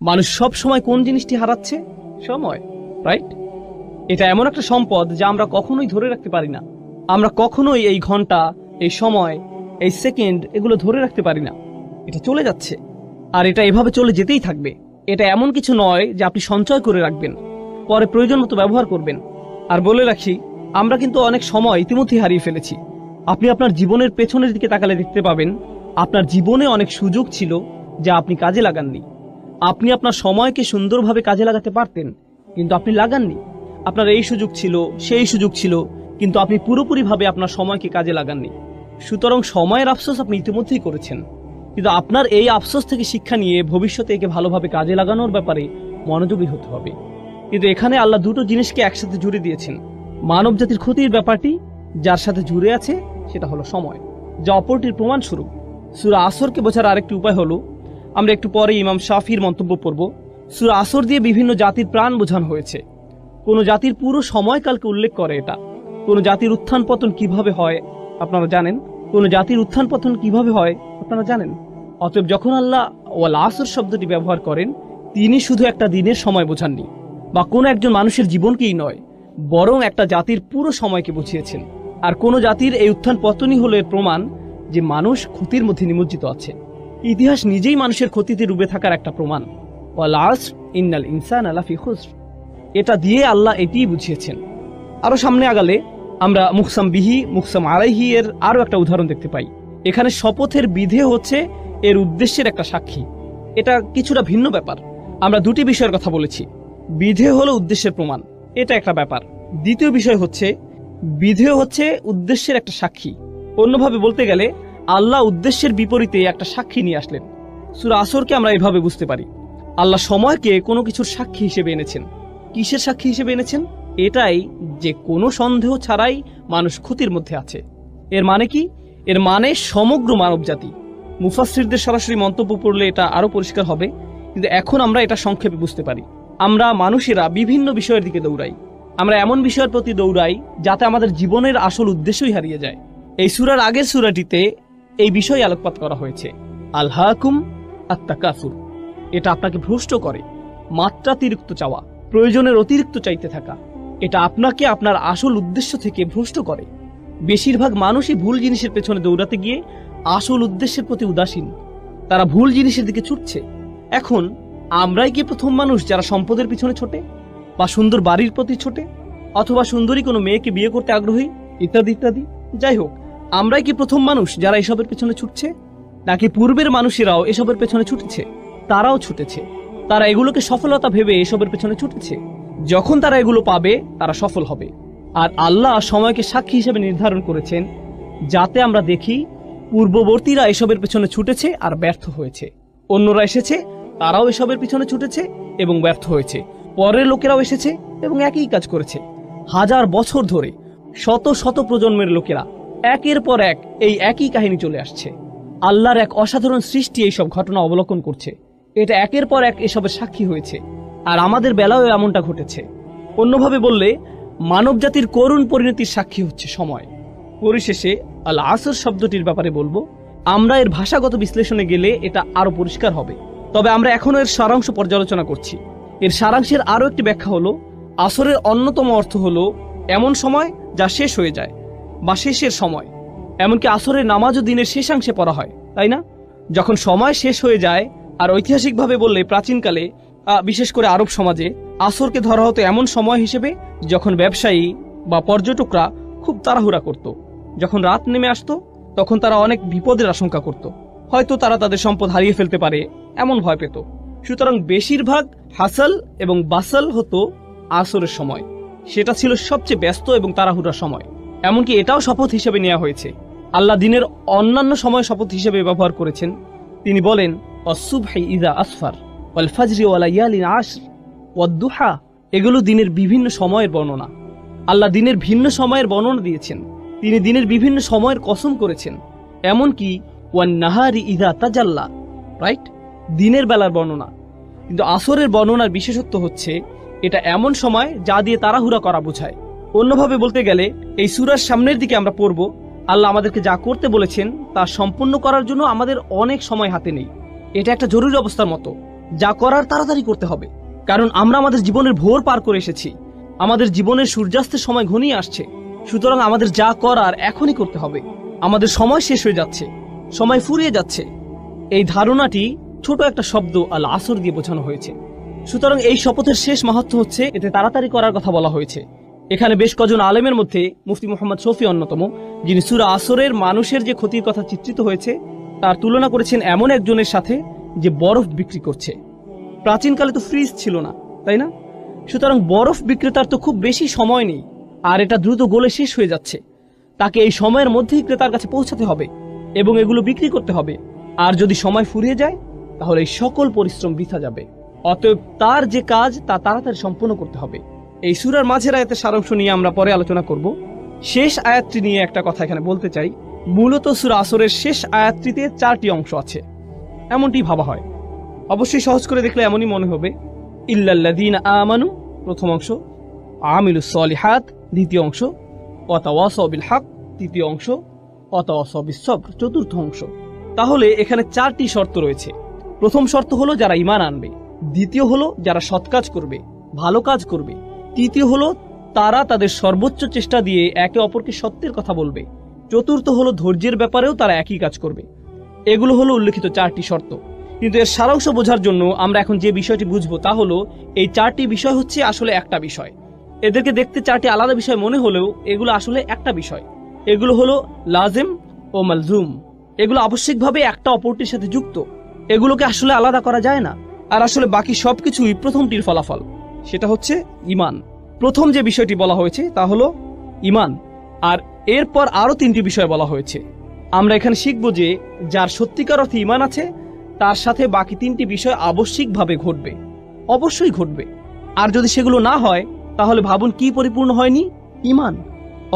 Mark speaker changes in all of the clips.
Speaker 1: মানুষ সব সময় কোন জিনিসটি হারাচ্ছে? সময়, রাইট? এটা এমন একটা সম্পদ যা আমরা কখনোই ধরে রাখতে পারি না। আমরা কখনোই এই ঘন্টা, এই সময়, এই সেকেন্ড এগুলো ধরে রাখতে পারি না। এটা চলে যাচ্ছে, আর এটা এভাবে চলে যেতেই থাকবে। এটা এমন কিছু নয় যে আপনি সঞ্চয় করে রাখবেন, পরে প্রয়োজন মতো ব্যবহার করবেন। আর বলে রাখি, আমরা কিন্তু অনেক সময় ইতিমধ্যেই হারিয়ে ফেলেছি। আপনি আপনার জীবনের পেছনের দিকে তাকালে দেখতে পাবেন আপনার জীবনে অনেক সুযোগ ছিল যা আপনি কাজে লাগাননি। আপনি আপনার সময়কে সুন্দরভাবে কাজে লাগাতে পারতেন, কিন্তু আপনি লাগাননি। আপনার এই সুযোগ ছিল, সেই সুযোগ ছিল, কিন্তু আপনি পুরোপুরিভাবে আপনার সময়কে কাজে লাগাননি। সুতরাং সময়ের আফসোস আপনি ইতিমধ্যেই করেছেন, কিন্তু আপনার এই আফসোস থেকে শিক্ষা নিয়ে ভবিষ্যতে একে ভালোভাবে কাজে লাগানোর ব্যাপারে মনোযোগী হতে হবে। কিন্তু এখানে আল্লাহ দুটো জিনিসকে একসাথে জুড়ে দিয়েছেন। মানব জাতির ক্ষতির ব্যাপারটি যার সাথে জুড়ে আছে সেটা হলো সময়, যা অপরটির প্রমাণস্বরূপ। সূরা আসরকে বোঝার আরেকটি উপায় হলো, আমরা একটু পরে ইমাম শাফির মন্তব্য পড়ব। সূরা আসর দিয়ে বিভিন্ন জাতির প্রাণ বোঝানো হয়েছে। কোন জাতির পুরো সময়কালকে উল্লেখ করে এটা। কোন জাতির উত্থান পতন কিভাবে হয় আপনারা জানেন? কোন জাতির উত্থান পতন কিভাবে হয় আপনারা জানেন? অতএব যখন আল্লাহ ওয়াল আসর শব্দটি ব্যবহার করেন, তিনি শুধু একটা দিনের সময় বোঝাননি, বা কোনো একজন মানুষের জীবনকেই নয়, বরং একটা জাতির পুরো সময়কে বুঝিয়েছেন। আর কোন জাতির এই উত্থান পতনই হলো এর প্রমাণ যে মানুষ ক্ষতির মধ্যে নিমজ্জিত আছে। ইতিহাস নিজেই মানুষের ক্ষতিতে ডুবে থাকার একটা প্রমাণ। ওয়াল আসর ইন্নাল ইনসানা লাফি খুসর, এটা দিয়ে আল্লাহ এটিই বুঝিয়েছেন। আরো সামনে আগালে আমরা মুকসাম বিহি, মুকসাম আলাইহি এর আরো একটা উদাহরণ দেখতে পাই। এখানে শপথের বিধে হচ্ছে এর উদ্দেশ্যের একটা সাক্ষী। এটা কিছুটা ভিন্ন ব্যাপার। আমরা দুটি বিষয়ের কথা বলেছি। বিধে হলো উদ্দেশ্যের প্রমাণ, এটা একটা ব্যাপার। দ্বিতীয় বিষয় হচ্ছে বিধে হচ্ছে উদ্দেশ্যের একটা সাক্ষী। অন্যভাবে বলতে গেলে আল্লাহ উদ্দেশ্যের বিপরীতে একটা সাক্ষী নিয়ে আসলেন। সূরা আসরকে আমরা এভাবে বুঝতে পারি, আল্লাহ সময়কে কোনো কিছুর সাক্ষী হিসেবে এনেছেন। কিসের সাক্ষী হিসেবে এনেছেন? এটাই যে কোনো সন্দেহ ছাড়াই মানুষ ক্ষতির মধ্যে আছে। এর মানে কি? এর মানে সমগ্র মানব জাতি। মুফাসসিরদের সরাসরি মন্তব্য পড়লে এটা আরো পরিষ্কার হবে, কিন্তু এখন আমরা এটা সংক্ষেপে বুঝতে পারি। আমরা মানুষেরা বিভিন্ন বিষয়ের দিকে দৌড়াই। আমরা এমন বিষয়ের প্রতি দৌড়াই যাতে আমাদের জীবনের আসল উদ্দেশ্যই হারিয়ে যায়। এই সূরার আগের সূরাটিতে এই বিষয়ে আলোকপাত করা হয়েছে, আলহাকুম আত-তাকাসুর। এটা আপনাকে ভ্রষ্ট করে, মাত্রাতিরিক্ত চাওয়া, প্রয়োজনের অতিরিক্ত চাইতে থাকা। এটা আপনাকে আপনার আসল উদ্দেশ্য থেকে ভ্রষ্ট করে। বেশিরভাগ মানুষই ভুল জিনিসের পেছনে দৌড়াতে গিয়ে আসল উদ্দেশ্যের প্রতি উদাসীন। তারা ভুল জিনিসের দিকে ছুটছে। এখন আমরাই কি প্রথম মানুষ যারা সম্পদের পিছনে ছোটে, বা সুন্দর বাড়ির প্রতি ছোটে, অথবা সুন্দরী কোনো মেয়েকে বিয়ে করতে আগ্রহী, ইত্যাদি ইত্যাদি? যাই হোক, আমরাই কি প্রথম মানুষ যারা এসবের পেছনে ছুটছে, নাকি পূর্বের মানুষেরাও এসবের পেছনে ছুটেছে? তারাও ছুটেছে। তারা এগুলোকে সফলতা ভেবে এসবের পেছনে ছুটেছে। যখন তারা এগুলো পাবে তারা সফল হবে। আর আল্লাহ সময়কে সাক্ষী হিসেবে নির্ধারণ করেছেন, যাতে আমরা দেখি পূর্ববর্তীরা এসবের পেছনে ছুটেছে আর ব্যর্থ হয়েছে। অন্যরা এসেছে, তারাও এসবের পিছনে ছুটেছে এবং ব্যর্থ হয়েছে। পরের লোকেরাও এসেছে এবং একই কাজ করেছে। হাজার বছর ধরে শত শত প্রজন্মের লোকেরা একের পর এক এই একই কাহিনী চলে আসছে। আল্লাহর এক অসাধারণ সৃষ্টি এইসব ঘটনা অবলোকন করছে। এটা একের পর এক এসবের সাক্ষী হয়েছে, আর আমাদের বেলায়ও এমনটা ঘটেছে। অন্যভাবে বললে মানব জাতির করুণ পরিণতির সাক্ষী হচ্ছে সময়। পরিশেষে আল আসর শব্দটির ব্যাপারে বলবো, আমরা এর ভাষাগত বিশ্লেষণে গেলে এটা আরো পরিষ্কার হবে, তবে আমরা এখনো এর সারাংশ পর্যালোচনা করছি। এর সারাংশের আরো একটি ব্যাখ্যা হলো, আসরের অন্যতম অর্থ হলো এমন সময় যা শেষ হয়ে যায়, বা শেষের সময়। এমনকি আসরের নামাজও দিনের শেষাংশে পড়া হয়, তাই না? যখন সময় শেষ হয়ে যায়। আর ঐতিহাসিকভাবে বললে প্রাচীনকালে, বিশেষ করে আরব সমাজে, আসরকে ধরা হতো এমন সময় হিসেবে যখন ব্যবসায়ী বা পর্যটকরা খুব তাড়াহুড়া করত। যখন রাত নেমে আসতো তখন তারা অনেক বিপদের আশঙ্কা করত। হয়তো তারা তাদের সম্পদ হারিয়ে ফেলতে পারে, এমন ভয় পেত। সুতরাং বেশিরভাগ হাসাল এবং বাসাল হতো আসরের সময়। সেটা ছিল সবচেয়ে ব্যস্ত এবং তাড়াহুড়ার সময়। এমনকি এটাও শপথ হিসেবে নেওয়া হয়েছে। আল্লাহ দিনের অন্যান্য সময় শপথ হিসেবে ব্যবহার করেছেন। তিনি বলেন, অসুবহি ইযা আসফার ওয়াল ফাজরি ওয়া লায়ালিন আশর ওয়াদ-দুহা। এগুলো দিনের বিভিন্ন সময়ের বর্ণনা। আল্লাহ দিনের ভিন্ন সময়ের বর্ণনা দিয়েছেন। তিনি দিনের বিভিন্ন সময়ের কসম করেছেন। এমনকি ওয়ান নাহারি ইযা তাজাল্লা, রাইট, দিনের বেলার বর্ণনা। কিন্তু আসরের বর্ণনার বিশেষত্ব হচ্ছে এটা এমন সময় যা দিয়ে তাড়াহুড়া করা বোঝায়। অন্যভাবে বলতে গেলে এই সূরার সামনের দিকে আমরা পড়ব, আল্লাহ আমাদেরকে যা করতে বলেছেন তা সম্পূর্ণ করার জন্য আমাদের অনেক সময় হাতে নেই। এটা একটা জরুরি অবস্থার মতো, যা করার তাড়াতাড়ি করতে হবে, কারণ আমরা আমাদের জীবনের ভোর পার করে এসেছি, আমাদের জীবনের সূর্যাস্তের সময় ঘনিয়ে আসছে। সুতরাং আমাদের যা করার এখনই করতে হবে। আমাদের সময় শেষ হয়ে যাচ্ছে, সময় ফুরিয়ে যাচ্ছে। এই ধারণাটি ছোট একটা শব্দ আল আসর দিয়ে বোঝানো হয়েছে। সুতরাং এই শপথের শেষ মাহাত্ম্য হচ্ছে এতে তাড়াতাড়ি করার কথা বলা হয়েছে। এখানে বেশ কজন আলেমের মধ্যে মুফতি মুহাম্মদ শফি অন্যতম, যিনি সূরা আসরের মানুষের যে ক্ষতির কথা চিত্রিত হয়েছে তার তুলনা করেছেন এমন একজনের সাথে যে বরফ বিক্রি করছে। প্রাচীনকালে তো ফ্রিজ ছিল না, তাই না? সুতরাং বরফ বিক্রেতার তো খুব বেশি সময় নেই, আর এটা দ্রুত গলে শেষ হয়ে যাচ্ছে। তাকে এই সময়ের মধ্যেই ক্রেতার কাছে পৌঁছাতে হবে এবং এগুলো বিক্রি করতে হবে। আর যদি সময় ফুরিয়ে যায় তাহলে এই সকল পরিশ্রম বৃথা যাবে। অতএব তার যে কাজ তা তাড়াতাড়ি সম্পন্ন করতে হবে। এই সূরার মাঝের আয়াতের সারাংশ নিয়ে আমরা পরে আলোচনা করব। শেষ আয়াতটি নিয়ে একটা কথা এখানে বলতে চাই। মূলত সূরা আসরের শেষ আয়াতটিতে 4টি অংশ আছে, এমনটি ভাবা হয়। অবশ্যই সহজ করে দেখলে এমনই মনে হবে। ইল্লাল্লাযীনা আমানু প্রথম অংশ, আমিলুস সলিহাত দ্বিতীয় অংশ, ওয়াতাওয়াসাউ বিল হক তৃতীয় অংশ, ওয়াতাওয়াসাউ বিস সবর চতুর্থ অংশ। তাহলে এখানে 4টি শর্ত রয়েছে। প্রথম শর্ত হলো যারা ঈমান আনবে, দ্বিতীয় হলো যারা সৎ কাজ করবে, ভালো কাজ করবে, তৃতীয় হলো তারা তাদের সর্বোচ্চ চেষ্টা দিয়ে একে অপরকে সত্যের কথা বলবে, চতুর্থ হলো ধৈর্যের ব্যাপারেও তারা একই কাজ করবে। এগুলো হলো উল্লেখিত 4টি শর্ত। কিন্তু এর সারাংশ বোঝার জন্য আমরা এখন যে বিষয়টি বুঝবো তা হলো এই 4টি বিষয় হচ্ছে আসলে একটা বিষয়। এদেরকে দেখতে 4টি আলাদা বিষয় মনে হলেও এগুলো আসলে একটা বিষয়। এগুলো হলো লাজিম ও মালজুম। এগুলো আবশ্যিকভাবে একটা অপরটির সাথে যুক্ত, এগুলোকে আসলে আলাদা করা যায় না। আর আসলে বাকি সবকিছুই প্রথমটির ফলাফল, সেটা হচ্ছে ঈমান। প্রথম যে বিষয়টি বলা হয়েছে তা হলো ঈমান, আর এরপর আরো 3টি বিষয় বলা হয়েছে। আমরা এখানে শিখব যে যার সত্যিকার অর্থে ঈমান আছে তার সাথে বাকি 3টি বিষয় আবশ্যিকভাবে ঘটবে, অবশ্যই ঘটবে। আর যদি সেগুলো না হয় তাহলে ভাবুন কি পরিপূর্ণ হয়নি? ঈমান।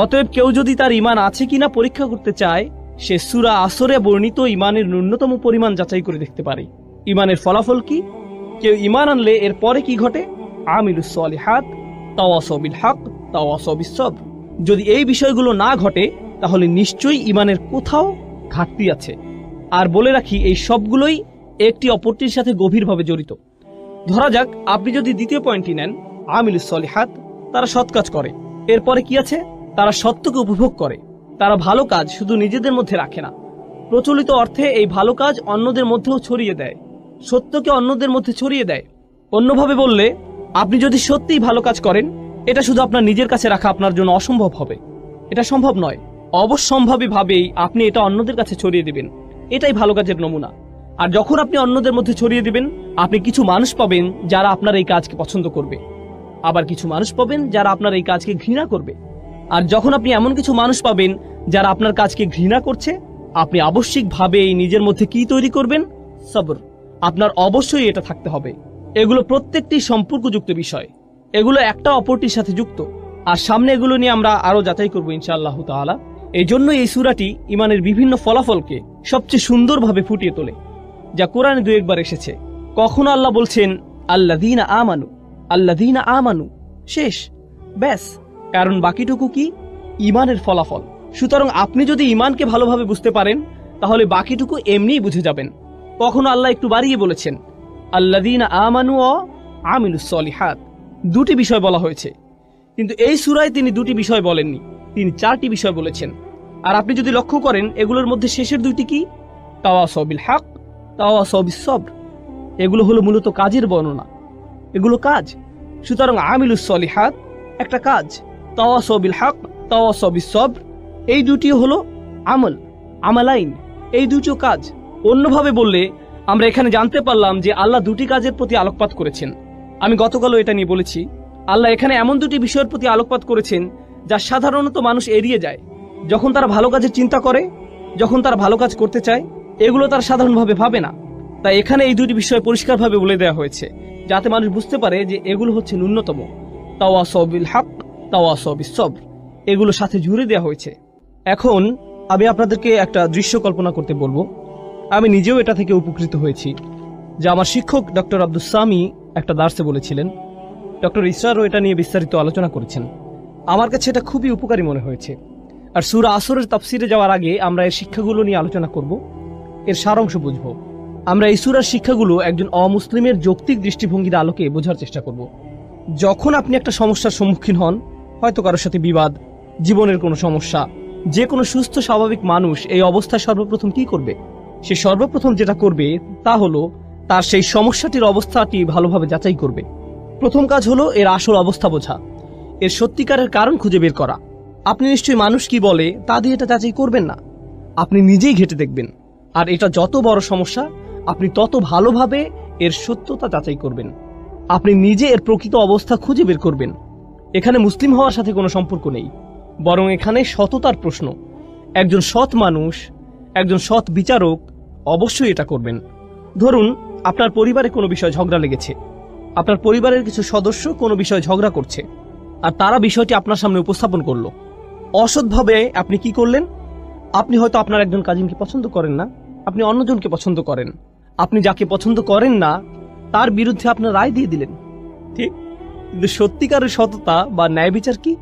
Speaker 1: অতএব কেউ যদি তার ঈমান আছে কিনা পরীক্ষা করতে চায়, সে সূরা আসরে বর্ণিত ঈমানের ন্যূনতম পরিমাণ যাচাই করে দেখতে পারে। ঈমানের ফলাফল কি? কেউ ঈমান আনলে এর পরে কি ঘটে? আমিলুস সলিহাত, তাওয়াসাউ বিল হক, তাওয়াসাউ বিস সবর। যদি এই বিষয়গুলো না ঘটে তাহলে নিশ্চয়ই ঈমানের কোথাও ঘাটতি আছে। আর বলে রাখি, এই সবগুলোই একটি অপরটির সাথে গভীরভাবে জড়িত। ধরা যাক আপনি যদি দ্বিতীয় পয়েন্টটি নেন, আমিলুস সলিহাত, তারা সৎ কাজ করে। এরপরে কি আছে? তারা সত্যকে উপভোগ করে। তারা ভালো কাজ শুধু নিজেদের মধ্যে রাখে না, প্রচলিত অর্থে এই ভালো কাজ অন্যদের মধ্যেও ছড়িয়ে দেয়, সত্যকে অন্যদের মধ্যে ছড়িয়ে দেয়। অন্যভাবে বললে, আপনি যদি সত্যিই ভালো কাজ করেন, এটা শুধু আপনার নিজের কাছে রাখা আপনার জন্য অসম্ভব হবে। এটা সম্ভব নয়। অবশ্যম্ভাবী ভাবেই আপনি এটা অন্যদের কাছে ছড়িয়ে দিবেন। এটাই ভালো কাজের নমুনা। আর যখন আপনি অন্যদের মধ্যে ছড়িয়ে দিবেন, আপনি কিছু মানুষ পাবেন যারা আপনার এই কাজকে পছন্দ করবে, আবার কিছু মানুষ পাবেন যারা আপনার এই কাজকে ঘৃণা করবে। আর যখন আপনি এমন কিছু মানুষ পাবেন যারা আপনার কাজকে ঘৃণা করছে, আপনি আবশ্যিকভাবেই নিজের মধ্যে কি তৈরি করবেন? সবর। আপনার অবশ্যই এটা থাকতে হবে। এগুলো প্রত্যেকটি সম্পর্কযুক্ত বিষয়, এগুলো একটা অপরটির সাথে যুক্ত। আর সামনে এগুলো নিয়ে আমরা আরো যাচাই করবো ইনশাআল্লাহ তাআলা। এই জন্য এই সূরাটি ঈমানের বিভিন্ন ফলাফলকে সবচেয়ে সুন্দরভাবে ফুটিয়ে তোলে, যা কোরআনে 2-1 এসেছে। কখনো আল্লাহ বলছেন আল্লাযীনা আমানু, আল্লাযীনা আমানু, শেষ, ব্যাস। কারণ বাকিটুকু কি? ঈমানের ফলাফল। সুতরাং আপনি যদি ঈমানকে ভালোভাবে বুঝতে পারেন তাহলে বাকিটুকু এমনিই বুঝে যাবেন। কখনো আল্লাহ একটু বাড়িয়ে বলেছেন আল্লাযীনা আমানু ওয়া আমিলুস সলিহাত, 2টি বিষয় বলা হয়েছে। কিন্তু এই সূরায় তিনি 2টি বিষয় বলেননি, তিনি 4টি বিষয় বলেছেন। আর আপনি যদি লক্ষ্য করেন এগুলোর মধ্যে শেষের 2টি কি? তাওয়াসাউ বিল হক, তাওয়াসাউ বিস সবর। এগুলো হলো মূলত কাজের বর্ণনা, এগুলো কাজ। সুতরাং আমিলুস সলিহাত একটা কাজ, তাওয়াসাউ বিল হক, তাওয়াসাউ বিস সবর এই 2টিও হলো আমল, আমালাইন, এই 2টিও কাজ। অন্যভাবে বললে আমরা এখানে জানতে পারলাম যে আল্লাহ 2টি কাজের প্রতি আলোকপাত করেছেন। আমি গতকালও এটা নিয়ে বলেছি, আল্লাহ এখানে এমন 2টি বিষয়ের প্রতি আলোকপাত করেছেন যা সাধারণত মানুষ এড়িয়ে যায়। যখন তারা ভালো কাজের চিন্তা করে, যখন তারা ভালো কাজ করতে চায়, এগুলো তারা সাধারণভাবে ভাবে না। তাই এখানে এই 2টি বিষয় পরিষ্কারভাবে বলে দেওয়া হয়েছে, যাতে মানুষ বুঝতে পারে যে এগুলো হচ্ছে ন্যূনতম। তাওয়াসাউ বিল হক, তাওয়াসাউ বিস সবর, এগুলো সাথে জুড়ে দেওয়া হয়েছে। এখন আমি আপনাদেরকে একটা দৃশ্য কল্পনা করতে বলবো। আমি নিজেও এটা থেকে উপকৃত হয়েছি, যা আমার শিক্ষক ডক্টর আব্দুস সামি একটা দার্সে বলেছিলেন। ডক্টর ইসরারও এটা নিয়ে বিস্তারিত আলোচনা করেছেন। আমার কাছে এটা খুবই উপকারী মনে হয়েছে। আর সূরা আসরের তাফসিরে যাওয়ার আগে আমরা এর শিক্ষাগুলো নিয়ে আলোচনা করব, এর সারাংশ বুঝব। আমরা এই সূরার শিক্ষাগুলো একজন অমুসলিমের যৌক্তিক দৃষ্টিভঙ্গির আলোকে বোঝার চেষ্টা করব। যখন আপনি একটা সমস্যার সম্মুখীন হন, হয়তো কারোর সাথে বিবাদ, জীবনের কোনো সমস্যা, যে কোনো সুস্থ স্বাভাবিক মানুষ এই অবস্থায় সর্বপ্রথম কি করবে? সে সর্বপ্রথম যেটা করবে তা হলো তার সেই সমস্যাটির অবস্থাটি ভালোভাবে যাচাই করবে। প্রথম কাজ হলো এর আসল অবস্থা বোঝা, এর সত্যিকারের কারণ খুঁজে বের করা। আপনি নিশ্চয়ই মানুষ কি বলে তা দিয়ে এটা যাচাই করবেন না, আপনি নিজেই ঘেঁটে দেখবেন। আর এটা যত বড় সমস্যা, আপনি তত ভালোভাবে এর সত্যতা যাচাই করবেন। আপনি নিজে এর প্রকৃত অবস্থা খুঁজে বের করবেন। এখানে মুসলিম হওয়ার সাথে কোনো সম্পর্ক নেই, বরং এখানে সততার প্রশ্ন। একজন সৎ মানুষ, একজন সৎ বিচারক অবশ্যই এটা করবেন। ধরুন আপনার পরিবারে কোনো বিষয় ঝগড়া লেগেছে, আপনার পরিবারের কিছু সদস্য কোনো বিষয়ে ঝগড়া করছে, আর তারা বিষয়টি আপনার সামনে উপস্থাপন করলো। অসৎভাবে আপনি কি করলেন? আপনি হয়তো আপনার একজন কাজিনকে পছন্দ করেন না, আপনি অন্যজনকে পছন্দ করেন। আপনি যাকে পছন্দ করেন না তার বিরুদ্ধে আপনার রায় দিয়ে দিলেন, ঠিক? কিন্তু সত্যিকারের সততা বা ন্যায় বিচার কি?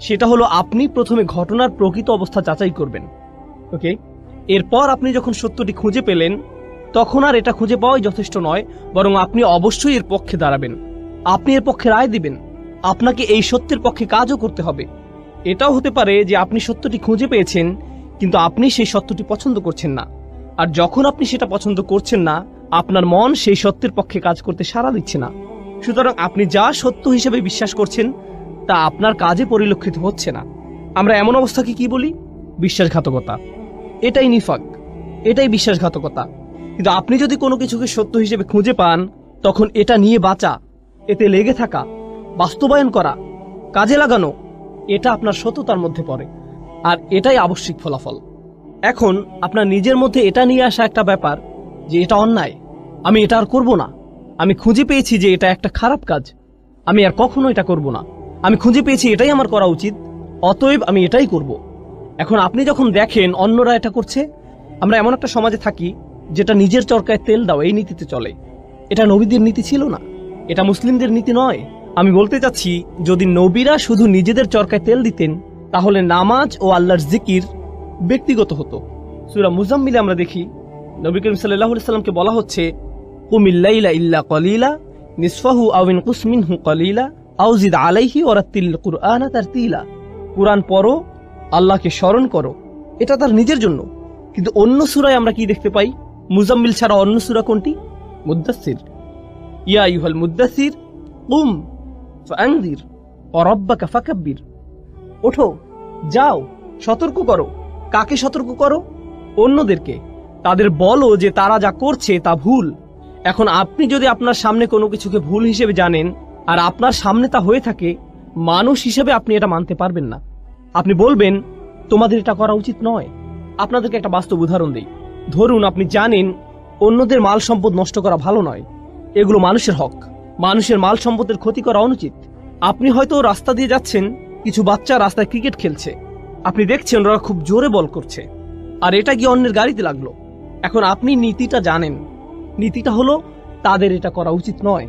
Speaker 1: সেটা হলো আপনি প্রথমে ঘটনার প্রকৃত অবস্থা যাচাই করবেন। ওকে, এরপর আপনি যখন সত্যটি খুঁজে পেলেন, তখন আর এটা খুঁজে পাওয়াই যথেষ্ট নয়, বরং আপনি অবশ্যই এর পক্ষে দাঁড়াবেন। আপনি এর পক্ষে রায় দিবেন। আপনাকে এই সত্যের পক্ষে কাজও করতে হবে। এটাও হতে পারে যে আপনি সত্যটি খুঁজে পেয়েছেন, কিন্তু আপনি সেই সত্যটি পছন্দ করছেন না। আর যখন আপনি সেটা পছন্দ করছেন না, আপনার মন সেই সত্যের পক্ষে কাজ করতে সাড়া দিচ্ছে না। সুতরাং আপনি যা সত্য হিসেবে বিশ্বাস করছেন তা আপনার কাজে পরিলক্ষিত হচ্ছে না। আমরা এমন অবস্থাকে কি বলি? বিশ্বাসঘাতকতা। এটাই নিফাক, এটাই বিশ্বাসঘাতকতা। কিন্তু আপনি যদি কোনো কিছুকে সত্য হিসেবে খুঁজে পান, তখন এটা নিয়ে বাঁচা, এতে লেগে থাকা, বাস্তবায়ন করা, কাজে লাগানো, এটা আপনার সততার মধ্যে পড়ে। আর এটাই আবশ্যিক ফলাফল। এখন আপনার নিজের মধ্যে এটা নিয়ে আসা একটা ব্যাপার যে এটা অন্যায়, আমি এটা আর করব না। আমি খুঁজে পেয়েছি যে এটা একটা খারাপ কাজ, আমি আর কখনো এটা করব না। আমি খুঁজে পেয়েছি এটাই আমার করা উচিত, অতএব আমি এটাই করব। এখন আপনি যখন দেখেন অন্যরা এটা করছে, আমরা এমন একটা সমাজে থাকি যেটা নিজের চরকায় তেল দাও এই নীতিতে চলে। এটা নবীদের নীতি ছিল না, এটা মুসলিমদের নীতি নয়। আমি বলতে চাচ্ছি, যদি নবীরা শুধু নিজেদের চরকায় তেল দিতেন, তাহলে নামাজ ও আল্লাহর জিকির ব্যক্তিগত হতো। সূরা মুজাম্মিলে আমরা দেখি নবী করিম সাল্লাল্লাহু আলাইহি সাল্লামকে বলা হচ্ছে, কুমিল লাইলা ইল্লা কলিলা নিসফাহু আও ইনকুস মিনহু কলিলা আও জিদ আলাইহি ওয়ারাত্তিল কুরআনা তারতিলা। কুরআন পড়ো, আল্লাহকে স্মরণ করো, এটা তার নিজের জন্য। কিন্তু অন্য সূরায় আমরা কি দেখতে পাই? মুজাম্মিল ছাড়া অন্য সূরা কোনটি? মুদ্দাসসির। ইয়া আইয়ুহাল মুদ্দাসসির কুম ফাআনযির ওয়া রাব্বাকা ফাকাব্বির। ওঠো, যাও, সতর্ক করো। কাকে সতর্ক করো? অন্যদেরকে। তাদের বলো যে তারা যা করছে তা ভুল। এখন আপনি যদি আপনার সামনে কোনো কিছুকে ভুল হিসেবে জানেন আর আপনার সামনে তা হয়ে থাকে, মানুষ হিসেবে আপনি এটা মানতে পারবেন না। আপনি বলবেন তোমাদের এটা করা উচিত নয়। আপনাদেরকে একটা বাস্তব উদাহরণ দেই। ধরুন আপনি জানেন অন্যদের মাল সম্পদ নষ্ট করা ভালো নয়, এগুলো মানুষের হক, মানুষের মাল সম্পদের ক্ষতি করা অনুচিত। আপনি হয়তো রাস্তা দিয়ে যাচ্ছেন, কিছু বাচ্চা রাস্তায় ক্রিকেট খেলছে, আপনি দেখছেন ওরা খুব জোরে বল করছে, আর এটা গিয়ে অন্যের গাড়িতে লাগলো। এখন আপনি নীতিটা জানেন, নীতিটা হলো তাদের এটা করা উচিত নয়।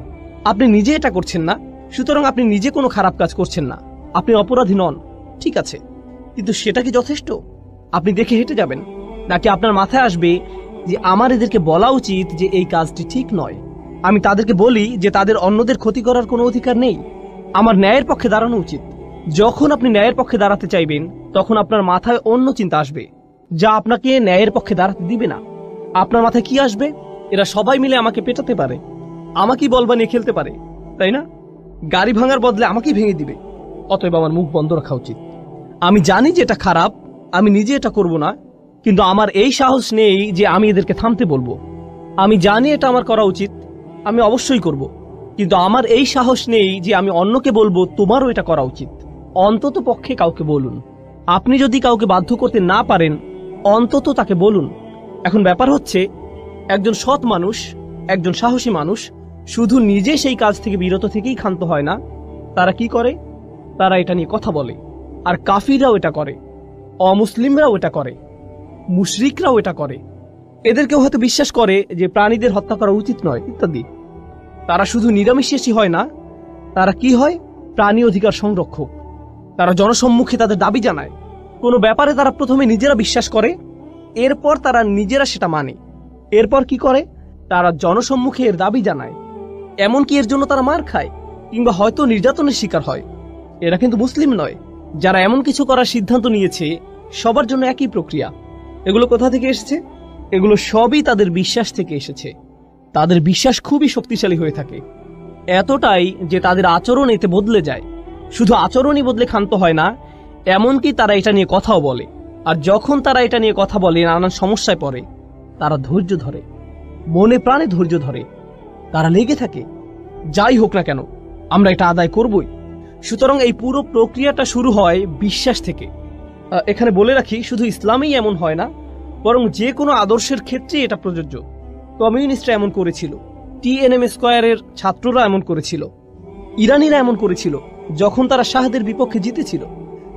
Speaker 1: আপনি নিজে এটা করছেন না, সুতরাং আপনি নিজে কোনো খারাপ কাজ করছেন না, আপনি অপরাধী নন, ঠিক আছে। কিন্তু সেটা কি যথেষ্ট? আপনি দেখে হেঁটে যাবেন, নাকি আপনার মাথায় আসবে যে আমার এদেরকে বলা উচিত যে এই কাজটি ঠিক নয়, আমি তাদেরকে বলি যে তাদের অন্যদের ক্ষতি করার কোনো অধিকার নেই, আমার ন্যায়ের পক্ষে দাঁড়ানো উচিত। যখন আপনি ন্যায়ের পক্ষে দাঁড়াতে চাইবেন, তখন আপনার মাথায় অন্য চিন্তা আসবে যা আপনাকে ন্যায়ের পক্ষে দাঁড়াতে দিবে না। আপনার মাথায় কি আসবে? এরা সবাই মিলে আমাকে পেটাতে পারে, আমাকেই বল বানিয়ে খেলতে পারে, তাই না? গাড়ি ভাঙার বদলে আমাকেই ভেঙে দিবে, অতএব আমার মুখ বন্ধ রাখা উচিত। আমি জানি যে এটা খারাপ, আমি নিজে এটা করব না, কিন্তু আমার এই সাহস নেই যে আমি এদেরকে থামতে বলবো। আমি জানি এটা আমার করা উচিত, আমি অবশ্যই করব, কিন্তু আমার এই সাহস নেই যে আমি অন্যকে বলবো তোমারও এটা করা উচিত। অন্তত পক্ষে কাউকে বলুন। আপনি যদি কাউকে বাধ্য করতে না পারেন, অন্তত তাকে বলুন। এখন ব্যাপার হচ্ছে, একজন সৎ মানুষ, একজন সাহসী মানুষ শুধু নিজে সেই কাজ থেকে বিরত থেকেই ক্ষান্ত হয় না, তারা কি করে? তারা এটা নিয়ে কথা বলে। আর কাফিররাও এটা করে, অমুসলিমরাও এটা করে, মুশরিকরাও এটা করে। এদেরকেও হয়তো বিশ্বাস করে যে প্রাণীদের হত্যা করা উচিত নয় ইত্যাদি। তারা শুধু নিরামিষাশী হয় না, তারা কি হয়? প্রাণী অধিকার সংরক্ষক। তারা জনসম্মুখে তাদের দাবি জানায়। কোনো ব্যাপারে তারা প্রথমে নিজেরা বিশ্বাস করে, এরপর তারা নিজেরা সেটা মানে। এরপর কি করে? তারা জনসম্মুখে এর দাবি জানায়, এমনকি এর জন্য তারা মার খায় কিংবা হয়তো নির্যাতনের শিকার হয়। এরা কিন্তু মুসলিম নয়। যারা এমন কিছু করার সিদ্ধান্ত নিয়েছে সবার জন্য একই প্রক্রিয়া। এগুলো কোথা থেকে এসেছে? এগুলো সবই তাদের বিশ্বাস থেকে এসেছে। তাদের বিশ্বাস খুবই শক্তিশালী হয়ে থাকে, এতটাই যে তাদের আচরণ এতে বদলে যায়। শুধু আচরণই বদলে ক্ষান্ত হয় না, এমনকি তারা এটা নিয়ে কথাও বলে। আর যখন তারা এটা নিয়ে কথা বলে নানান সমস্যায় পড়ে, তারা ধৈর্য ধরে, মনে প্রাণে ধৈর্য ধরে। তারা লেগে থাকে, যাই হোক না কেন আমরা এটা আদায় করবই। সুতরাং এই পুরো প্রক্রিয়াটা শুরু হয় বিশ্বাস থেকে। এখানে বলে রাখি, শুধু ইসলামেই এমন হয় না, বরং যে কোনো আদর্শের ক্ষেত্রে এটা প্রযোজ্য। কমিউনিস্টরা এমন করেছিল, টিএনএম স্কয়ারের ছাত্ররা এমন করেছিল, ইরানিরা এমন করেছিল। যখন তারা শাহদের বিপক্ষে জিতেছিল,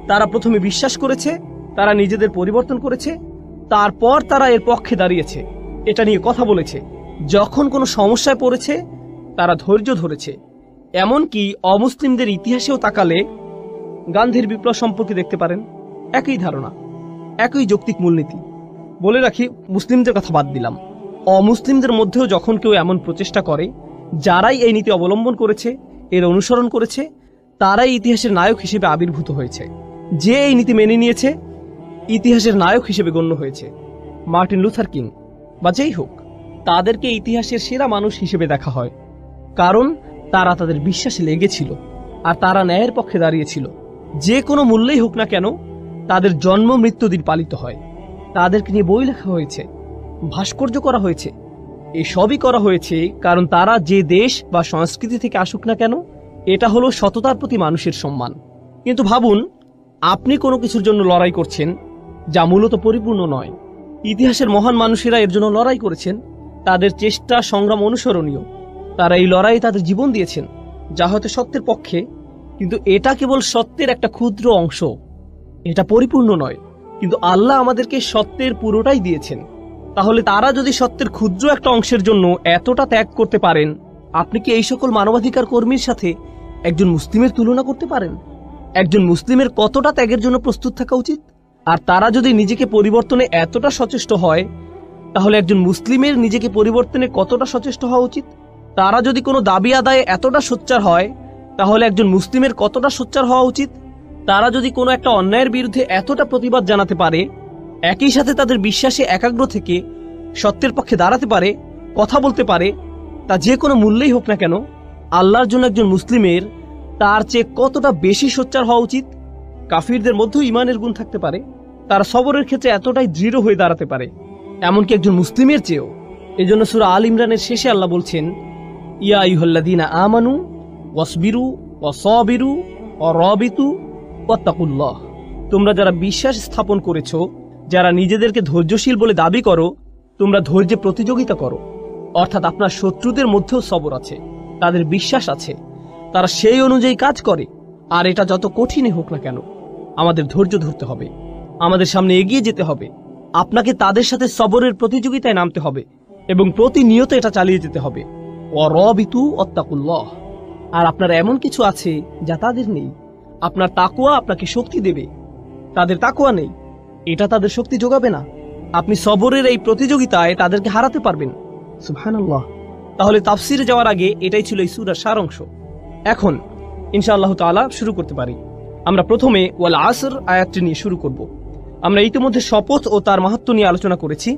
Speaker 1: তারা প্রথমে বিশ্বাস করেছে, তারা নিজেদের পরিবর্তন করেছে, তারপর তারা এর পক্ষে দাঁড়িয়েছে, এটা নিয়ে কথা বলেছে। যখন কোনো সমস্যায় পড়েছে তারা ধৈর্য ধরেছে। এমনকি অমুসলিমদের ইতিহাসেও তাকালে গান্ধীর বিপ্লব সম্পর্কে দেখতে পারেন, একই ধারণা, একই যৌক্তিক মূলনীতি। বলে রাখি, মুসলিমদের কথা বাদ দিলাম, অমুসলিমদের মধ্যেও যখন কেউ এমন প্রচেষ্টা করে, যারাই এই নীতি অবলম্বন করেছে, এর অনুসরণ করেছে, তারাই ইতিহাসের নায়ক হিসেবে আবির্ভূত হয়েছে। যে এই নীতি মেনে নিয়েছে, ইতিহাসের নায়ক হিসেবে গণ্য হয়েছে। মার্টিন লুথার কিং বা যেই হোক, তাদেরকে ইতিহাসের সেরা মানুষ হিসেবে দেখা হয়, কারণ তারা তাদের বিশ্বাসে লেগেছিল আর তারা ন্যায়ের পক্ষে দাঁড়িয়েছিল। যে কোনো মূল্যেই হোক না কেন, তাদের জন্ম মৃত্যুদিন পালিত হয়, তাদেরকে নিয়ে বই লেখা হয়েছে, ভাস্কর্য করা হয়েছে। এসবই করা হয়েছে কারণ তারা যে দেশ বা সংস্কৃতি থেকে আসুক না কেন, এটা হলো সততার প্রতি মানুষের সম্মান। কিন্তু ভাবুন, আপনি কোনো কিছুর জন্য লড়াই করছেন যা মূলত পরিপূর্ণ নয়। ইতিহাসের মহান মানুষেরা এর জন্য লড়াই করেছেন, তাদের চেষ্টা সংগ্রাম অনুসরণীয়। তারা এই লড়াইয়ে তাদের জীবন দিয়েছেন, যা হয়তো সত্যের পক্ষে, কিন্তু এটা কেবল সত্যের একটা ক্ষুদ্র অংশ, এটা পরিপূর্ণ নয়। কিন্তু আল্লাহ আমাদেরকে সত্যের পুরোটাই দিয়েছেন। তাহলে তারা যদি সত্যের ক্ষুদ্র একটা অংশের জন্য এতটা ত্যাগ করতে পারেন, আপনি কি এই সকল মানবাধিকার কর্মীর সাথে একজন মুসলিমের তুলনা করতে পারেন? একজন মুসলিমের কতটা ত্যাগের জন্য প্রস্তুত থাকা উচিত? আর তারা যদি নিজেকে পরিবর্তনে এতটা সচেষ্ট হয়, তাহলে একজন মুসলিমের নিজেকে পরিবর্তনে কতটা সচেষ্ট হওয়া উচিত? তারা যদি কোনো দাবি আদায়ে এতটা সোচ্চার হয়, তাহলে একজন মুসলিমের কতটা সোচ্চার হওয়া উচিত? তারা যদি কোনো একটা অন্যায়ের বিরুদ্ধে এতটা প্রতিবাদ জানাতে পারে, একই সাথে তাদের বিশ্বাসে একাগ্র থেকে সত্যের পক্ষে দাঁড়াতে পারে, কথা বলতে পারে, তা যে কোনো মূল্যেই হোক না কেন, আল্লাহর জন্য একজন মুসলিমের তার চেয়ে কতটা বেশি সোচ্চার হওয়া উচিত? কাফিরদের মধ্যেও ঈমানের গুণ থাকতে পারে, তারা সবরের ক্ষেত্রে এতটাই দৃঢ় হয়ে দাঁড়াতে পারে, এমনকি একজন মুসলিমের চেয়েও। এজন্য সূরা আল ইমরানের শেষে আল্লাহ বলছেন, ইয়া আইয়ুহাল্লাযীনা আমানু ওয়াসবিরু ওয়াসাবিরু ওয়ারাবিতু ওয়াত্তাকুল্লাহ। তোমরা যারা বিশ্বাস স্থাপন করেছো, যারা নিজেদেরকে ধৈর্যশীল বলে দাবি করো, তোমরা ধৈর্যে প্রতিযোগিতা করো। অর্থাৎ আপনার শত্রুদের মধ্যেও সবর আছে, তাদের বিশ্বাস আছে, তারা সেই অনুযায়ী কাজ করে। আর এটা যত কঠিনই হোক না কেন, আমাদের ধৈর্য ধরতে হবে, আমাদের সামনে এগিয়ে যেতে হবে। আপনাকে তাদের সাথে সবরের প্রতিযোগিতায় নামতে হবে এবং প্রতিনিয়ত এটা চালিয়ে যেতে হবে। ওয়ারাবিতু ওয়াত্তাকুল্লাহ। আর আপনার এমন কিছু আছে যা তাদের নেই। আপনার তাকওয়া আপনাকে শক্তি দেবে, তাদের তাকওয়া নেই, এটা তাদের শক্তি যোগাবে না। আপনি সবরের এই প্রতিযোগিতায় তাদেরকে হারাতে পারবেন। সুবহানাল্লাহ। তাহলে তাফসিরে যাওয়ার আগে এটাই ছিল এই সূরার সারাংশ। এখন ইনশাআল্লাহ তাআলা শুরু করতে পারি। আমরা প্রথমে ওয়াল আসর আয়াতটি নিয়ে শুরু করব। আমরা ইতিমধ্যে শপথ ও তার মাহাত্ম্য নিয়ে আলোচনা করেছি,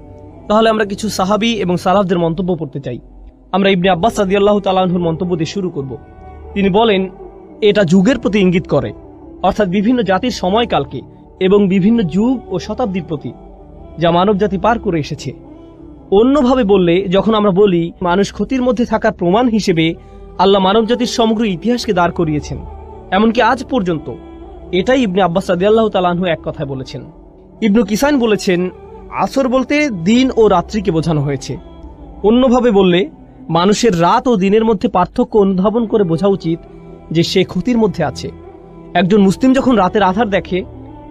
Speaker 1: তাহলে আমরা কিছু সাহাবী এবং সালাফদের মন্তব্য পড়তে চাই। আমরা ইবনে আব্বাস রাদিয়াল্লাহু তাআলা আনহুর মন্তব্য দিয়ে শুরু করব। তিনি বলেন, এটা যুগের প্রতি ইঙ্গিত করে, অর্থাৎ বিভিন্ন জাতির সময়কালকে এবং বিভিন্ন যুগ ও শতাব্দীর প্রতি, যা মানবজাতি পার করে এসেছে। অন্যভাবে বললে, যখন আমরা বলি মানুষ ক্ষতির মধ্যে থাকার প্রমাণ হিসেবে আল্লাহ মানবজাতির সমগ্র ইতিহাসকে দাঁড় করিয়েছেন, এমনকি আজ পর্যন্ত, এটাই ইবনে আব্বাস রাদিয়াল্লাহু তাআলা আনহু এক কথায় বলেছেন। ইবনু কিসান বলেছেন, আসর বলতে দিন ও রাত্রিকে বোঝানো হয়েছে। অন্যভাবে বললে, মানুষের রাত ও দিনের মধ্যে পার্থক্য অনুধাবন করে বোঝা উচিত যে সে ক্ষতির মধ্যে আছে। একজন মুসলিম যখন রাতের আধার দেখে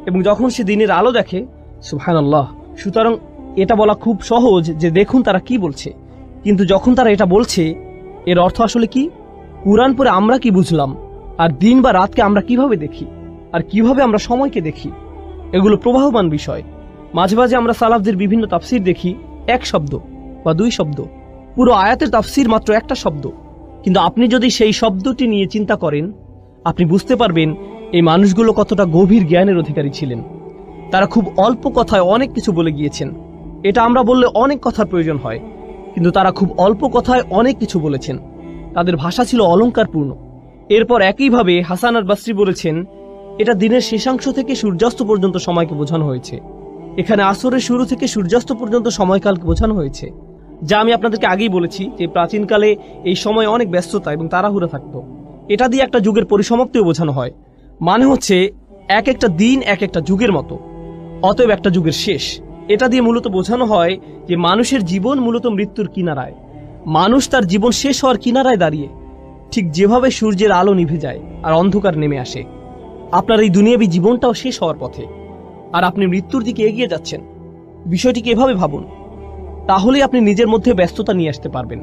Speaker 1: এবং যখন সে দিনের আলো দেখে, সুবহানাল্লাহ। সুতরাং এটা বলা খুব সহজ যে দেখুন তারা কি বলছে, কিন্তু যখন তারা এটা বলছে, এর অর্থ আসলে কি? কুরআন পড়ে আমরা কি বুঝলাম, আর দিন বা রাতকে আমরা কিভাবে দেখি, আর কিভাবে আমরা সময়কে দেখি, এগুলো প্রবাহমান বিষয়। মাঝে মাঝে আমরা সালাফদের বিভিন্ন তাফসির দেখি এক শব্দ বা দুই শব্দ, পুরো আয়াতের তাফসীর মাত্র একটা শব্দ, কিন্তু আপনি যদি সেই শব্দটি নিয়ে চিন্তা করেন, আপনি বুঝতে পারবেন এই মানুষগুলো কতটা গভীর জ্ঞানের অধিকারী ছিলেন। তারা খুব অল্প কথায় অনেক কিছু বলে গিয়েছেন। এটা আমরা বললে অনেক কথার প্রয়োজন হয়, কিন্তু তারা খুব অল্প কথায় অনেক কিছু বলেছেন। তাদের ভাষা ছিল অলংকারপূর্ণ। এরপর একইভাবে হাসান আল বসরি বলেছেন, এটা দিনের শেষাংশ থেকে সূর্যাস্ত পর্যন্ত সময়কে বোঝানো হয়েছে। এখানে আসরের শুরু থেকে সূর্যাস্ত পর্যন্ত সময়কালকে বোঝানো হয়েছে, যা আমি আপনাদেরকে আগেই বলেছি যে প্রাচীনকালে এই সময় অনেক ব্যস্ততা এবং তাড়াহুড়া থাকতো। এটা দিয়ে একটা যুগের পরিসমাপ্তিও বোঝানো হয়। মানে হচ্ছে এক একটা দিন এক একটা যুগের মতো, অতএব একটা যুগের শেষ। এটা দিয়ে মূলত বোঝানো হয় যে মানুষের জীবন মূলত মৃত্যুর কিনারায়। মানুষ তার জীবন শেষ হওয়ার কিনারায় দাঁড়িয়ে, ঠিক যেভাবে সূর্যের আলো নিভে যায় আর অন্ধকার নেমে আসে। আপনার এই দুনিয়াবী জীবনটাও শেষ হওয়ার পথে, আর আপনি মৃত্যুর দিকে এগিয়ে যাচ্ছেন। বিষয়টিকে এভাবে ভাবুন, তাহলেই আপনি নিজের মধ্যে ব্যস্ততা নিয়ে আসতে পারবেন।